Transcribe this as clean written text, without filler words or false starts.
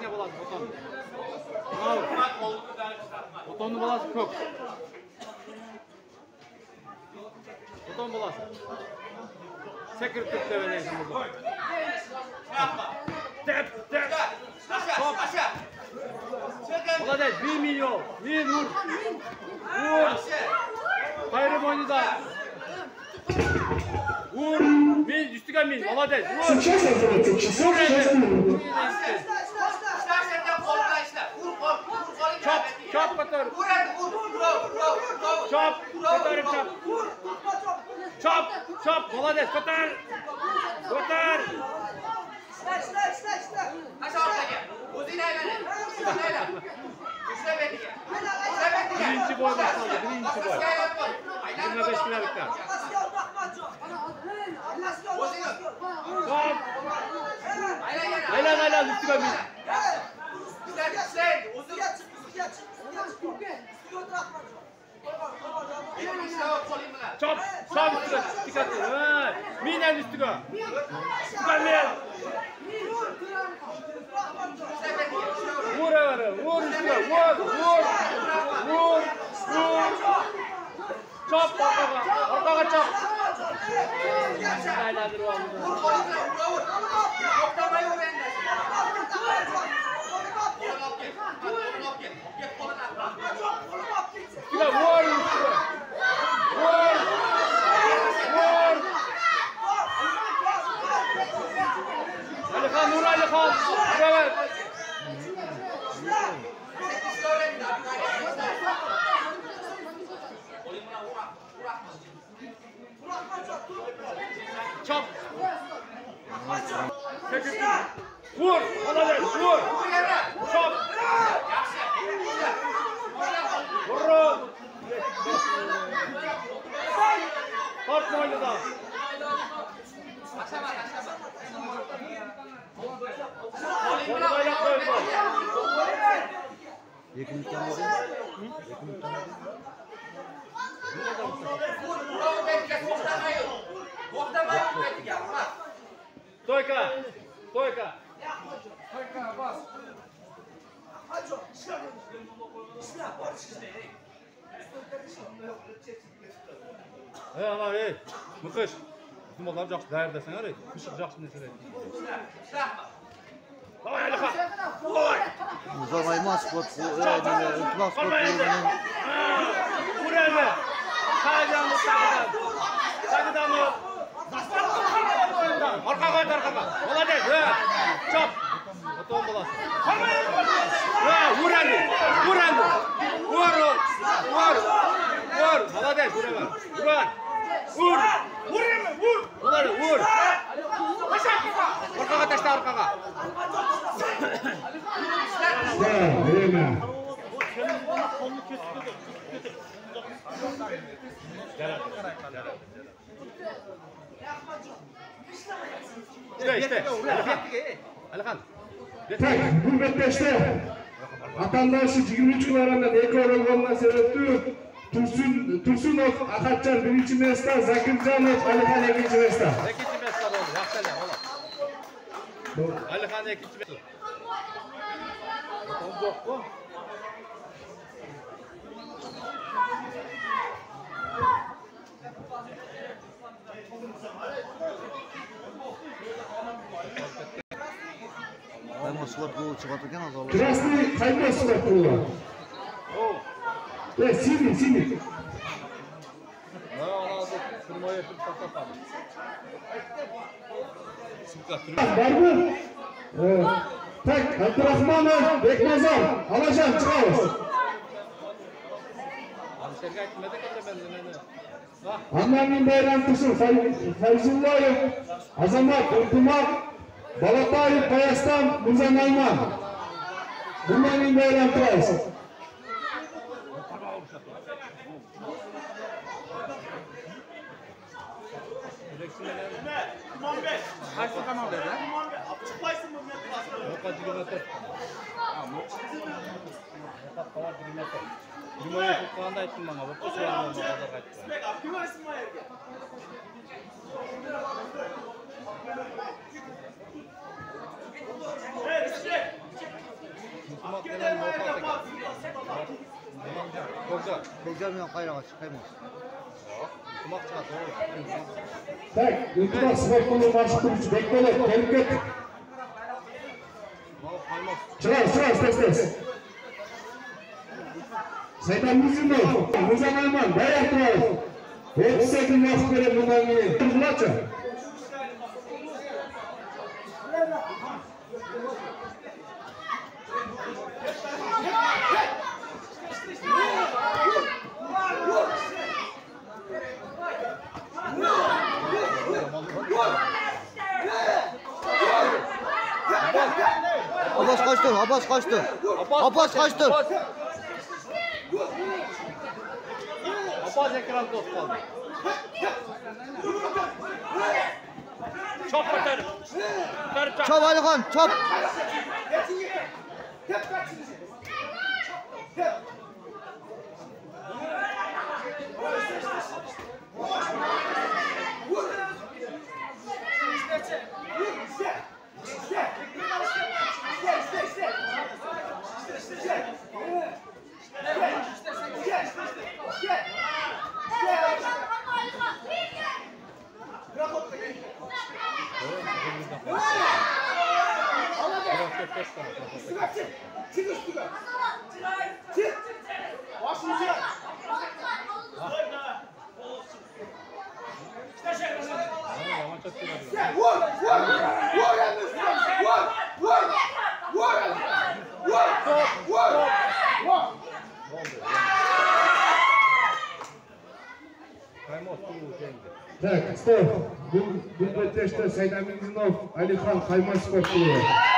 Kaçta balası boton? Botonun balası kök. Boton balası. Sekreter develeysin burada. Tep. Top. Молодец, 1 milyon. Vur. Hayırım oyunu da. Vur. Üstüge min. Молодец. Vur. Çap batır. Çap. Batarım çap. Çap. Молодец. Batar. Aşağı ortaya. Uzun aylanın. Birinci boy başladı. Birinci boy. 25 kiralıkta. Çap. Aylan üstüge min. Çap üstüge. Dikkat edin. Minen üstüge. Üstüge. Vur üstüge. Vur. Çap arkaga çap. Aylandır o aldı. Üstüge vur. Alihan. Evet. Çap. Vur. Молодец. Vur. Çap. Vur. Korkma oynadı. Стойка! Бas! Ana ey, mıkış. Bizim onlar жақсы дәрдесің ары, күшік жақсы несер еді. Давай, Алихан! Ой! Uzamаймас спорт, ынтымақ спорт клубының. Урелі! Қайжанды сағыдамы! Арқаға. Молодец! Чап! Потом баласы. Урелі! Vur! Молодец! Vur! Арқаға ташта, арқаға! İşte. Alihan. Tak, bu betleşte. Atandaşı 23 yıl arasında eki oralığından sebepli Tursunov Akatcan 1. mesda, Zakirjanov Alihan 2. mesda. 2. mesda oldu. Yaxşılar, ola. Alihan 2. mesda. Yok bu. Спорт клубы çıkardı ekan azalıyor. Krasный qayda sport klubi. Синий. Barbu. Tak, Abdurahmanov, Beknazar, Alajan çıkıyoruz. Annemin Bayram Tursun, Fayzullayev, Azamat, Urtumak, Balatayev, Bayastan, Muzan Ayman. Annemin Bayram Tursun. Kaçta tamam dedi? Çıkmaysın mı? Yok, 20 metre. Cuma'ya tuttuğunda ettim bana. Bu sefer de kaçtı. Kim arasın mı yerge? Evet, Müslüman gelen orta Kokca. Kokca bilan qayroqqa chiqaymiz. Müslüman çıkar. Так, iltimos sport klubi boshqaruvchisi Bekbek, kelib ket. Chiroq, tez. Saytamizov, Muzamayman, Bayratrov. 30 sekund vaqt berib bundan keyin turg'ulachi. Abbas kaçtır. Abbas ekran dost kaldı. Çop atarım. Çop Alihan, çop. Çık üstüne. Çık. Başını çık. Так, стоп. Bu testda Saytamizov Alihan Qaymoq sport klubi.